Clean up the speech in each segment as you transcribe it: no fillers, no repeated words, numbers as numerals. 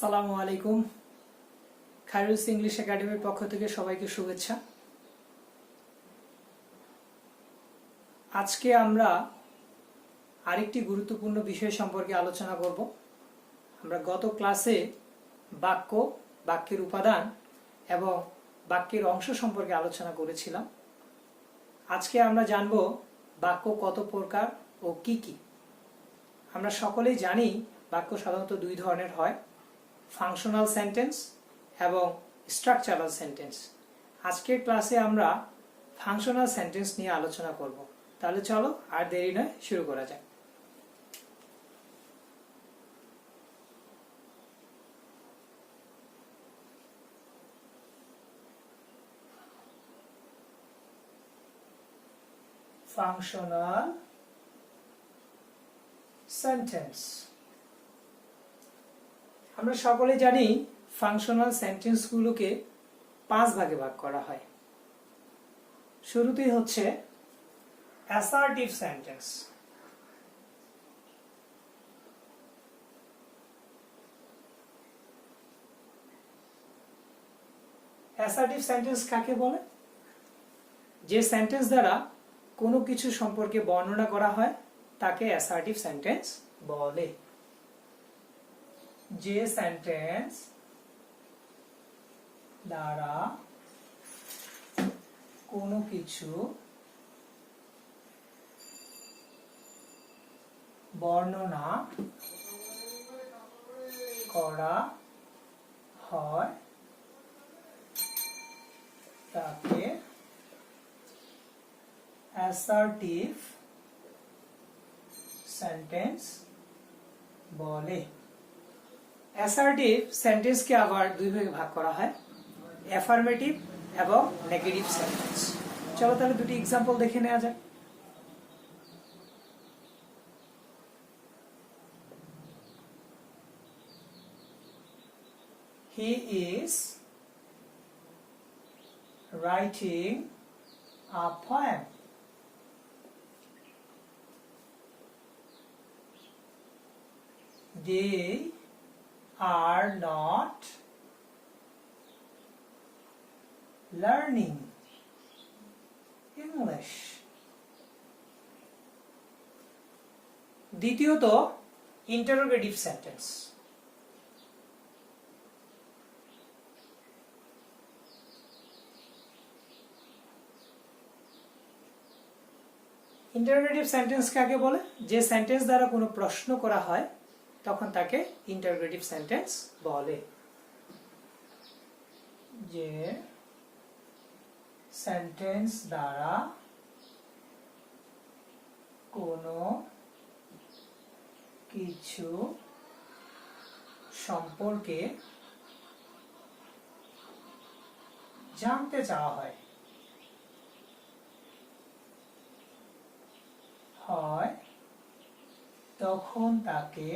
আসসালামু আলাইকুম। খায়রুস ইংলিশ একাডেমির পক্ষ থেকে সবাইকে শুভেচ্ছা। আজকে আমরা আরেকটি গুরুত্বপূর্ণ বিষয় সম্পর্কে আলোচনা করব। আমরা গত ক্লাসে বাক্য, বাক্যের উপাদান এবং বাক্যের অংশ সম্পর্কে আলোচনা করেছিলাম। আজকে আমরা জানব বাক্য কত প্রকার ও কি কি। আমরা সকলেই জানি বাক্য সাধারণত দুই ধরনের হয়, ফাংশনাল সেন্টেন্স এবং স্ট্রাকচারাল সেন্টেন্স। আজকের ক্লাসে আমরা ফাংশনাল সেন্টেন্স নিয়ে আলোচনা করব। তাহলে চলো আর দেরি নয়, শুরু করা যাক। Functional sentence. আমরা সকলে জানি ফাংশনাল সেন্টেন্সগুলোকে 5 ভাগে ভাগ করা হয়। শুরুতেই হচ্ছে অ্যাসার্টিভ সেন্টেন্স। অ্যাসার্টিভ সেন্টেন্স কাকে বলে? যে সেন্টেন্স দ্বারা কোনো কিছু সম্পর্কে বর্ণনা করা হয় তাকে অ্যাসার্টিভ সেন্টেন্স বলে। যে সেন্টেন্স দ্বারা কোনো কিছু বর্ণনা করা হয় তাকে অ্যাসার্টিভ সেন্টেন্স বলে। অ্যাসার্টিভ সেন্টেন্সকে আবার দুই ভাগে ভাগ করা হয়, অ্যাফার্মেটিভ এবং নেগেটিভ সেন্টেন্স। চলো তাহলে দুটি এক্সাম্পল দেখে নেওয়া যাক। He is writing a poem. They are not learning English. দ্বিতীয়ত ইন্টারোগেটিভ সেন্টেন্স। ইন্টারোগেটিভ সেন্টেন্স কাকে বলে? যে সেন্টেন্স দ্বারা কোনো প্রশ্ন করা হয় তখন তাকে ইন্টারোগেটিভ সেন্টেন্স বলে। যে সেন্টেন্স দ্বারা কোনো কিছু সম্পর্কে জানতে চাওয়া হয় তখন তাকে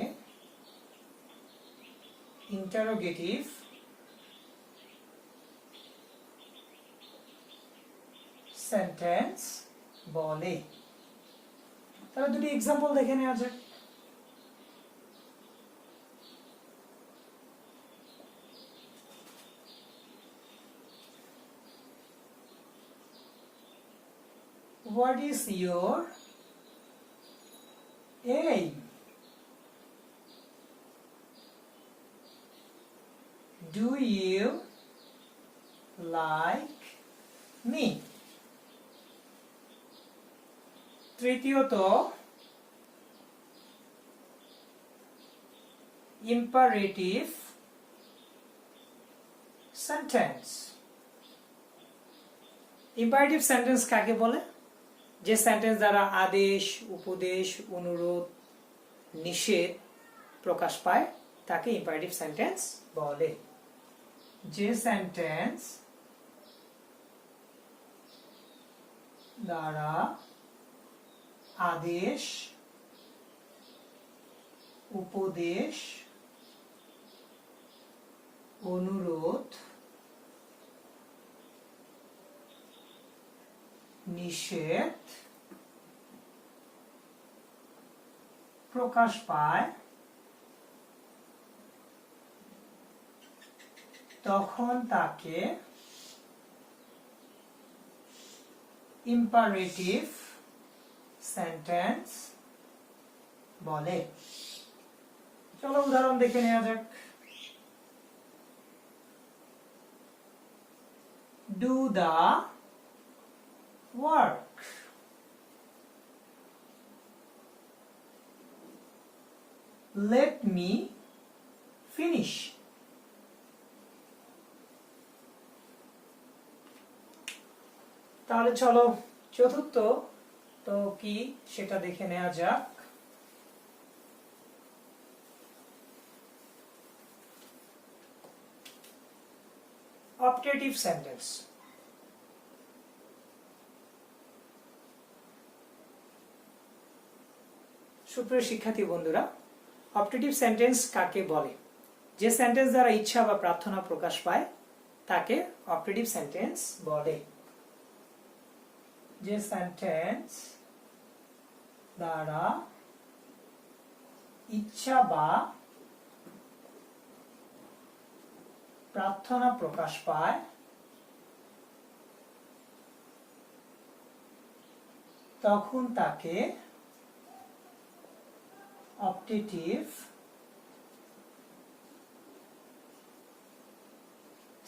ইন্টারোগেটিভ সেন্টেন্স বলে। তাহলে দুটি এক্সাম্পল দেখে নেওয়া যাক। What is your aim? Do you like me? তৃতীয়ত ইম্পারেটিভ সেন্টেন্স। ইম্পারেটিভ সেন্টেন্স কাকে বলে? যে সেন্টেন্স দ্বারা আদেশ, উপদেশ, অনুরোধ, নিষেধ প্রকাশ পায় তাকে ইম্পারেটিভ সেন্টেন্স বলে। যে সেন্টেন্স দ্বারা আদেশ, উপদেশ, অনুরোধ, নিষেধ প্রকাশ পায় তখন তাকে ইম্পারেটিভ সেন্টেন্স বলে। চলো উদাহরণ দেখে নেওয়া যাক। Do the work. Let me finish. তাহলে চলো চতুর্থ তো কি সেটা দেখে নেওয়া যাক। Optative sentence. সুপ্রিয় শিক্ষার্থী বন্ধুরা, অপটেটিভ সেন্টেন্স কাকে বলে? যে সেন্টেন্স দ্বারা ইচ্ছা বা প্রার্থনা প্রকাশ পায় তাকে অপটেটিভ সেন্টেন্স বলে। যে সেন্টেন্স দ্বারা ইচ্ছা বা প্রার্থনা প্রকাশ পায় তখন তাকে অপটেটিভ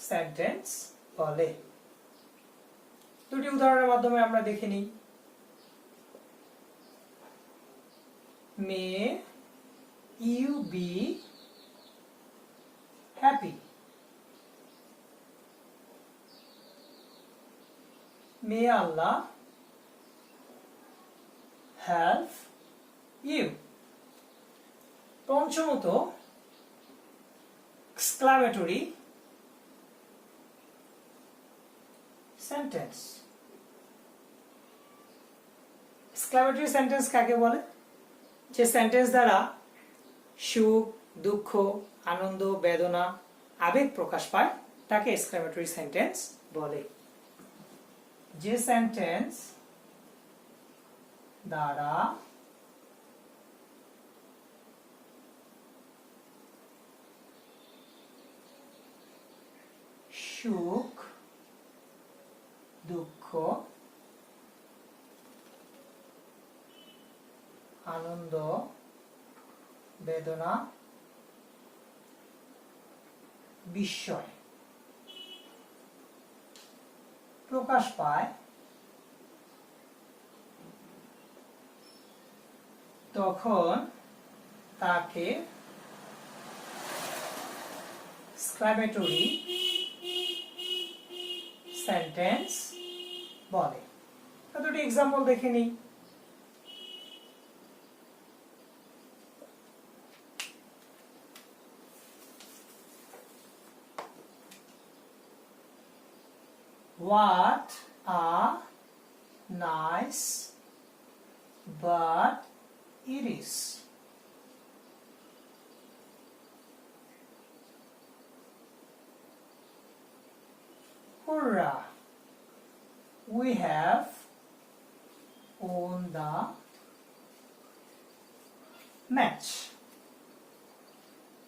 সেন্টেন্স বলে। দুটি উদাহরণের মাধ্যমে আমরা দেখে নিই। May you be happy. May Allah help you. পঞ্চমত এক্সক্লামেটরি সেন্টেন্স। এক্সক্লামেটরি সেন্টেন্স কাকে বলে? যে সেন্টেন্স দ্বারা সুখ, দুঃখ, আনন্দ, বেদনা, আবেগ প্রকাশ পায় তাকে এক্সক্লামেটরি সেন্টেন্স বলে। যে সেন্টেন্স দ্বারা সুখ, দুঃখ, আনন্দ, বেদনা, বিস্ময় প্রকাশ পায় তখন তাকে এক্সক্লামেটরি সেন্টেন্স বলে। দুটি এক্সাম্পল দেখে নিই। What a nice bird it is. Hurrah! We have won the match.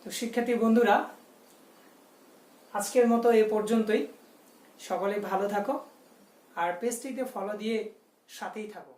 তো শিক্ষার্থী বন্ধুরা, আজকের মতো এই পর্যন্তই। সকলে ভালো থাকো আর পেজটিতে ফলো দিয়ে সাথেই থাকো।